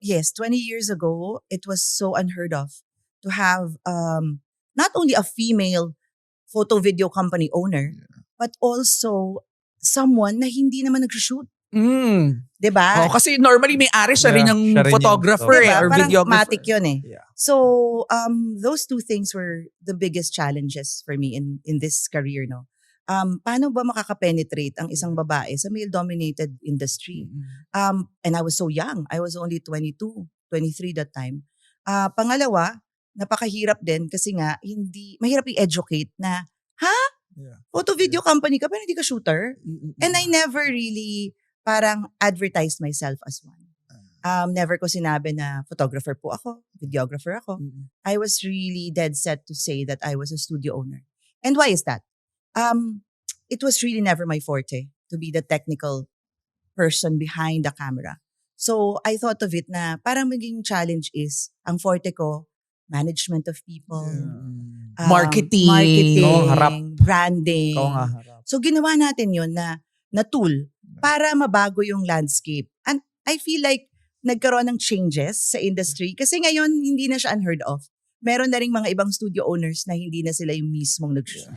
yes, 20 years ago, it was so unheard of to have not only a female photo video company owner, but also someone na hindi naman nag-shoot. Diba? Kasi normally may ari siya rin yung siya rin photographer Diba? or Parang videographer. matic yun eh. Yeah. So, those two things were the biggest challenges for me in this career, no? Paano ba makaka-penetrate ang isang babae sa male-dominated industry? And I was so young. I was only 22, 23 that time. Pangalawa, napakahirap din kasi nga, mahirap i-educate na, photo video company ka, pero hindi ka shooter? And I never really parang advertised myself as one. Never ko sinabi na photographer po ako, videographer ako. I was really dead set to say that I was a studio owner. And why is that? It was really never my forte to be the technical person behind the camera. So I thought of it na parang maging challenge is, ang forte ko, management of people, Marketing, harap. branding. Harap. So ginawa natin yun na tool para mabago yung landscape. And I feel like nagkaroon ng changes sa industry kasi ngayon hindi na siya unheard of. Meron na rin mga ibang studio owners na hindi na sila yung mismong nag-shoot.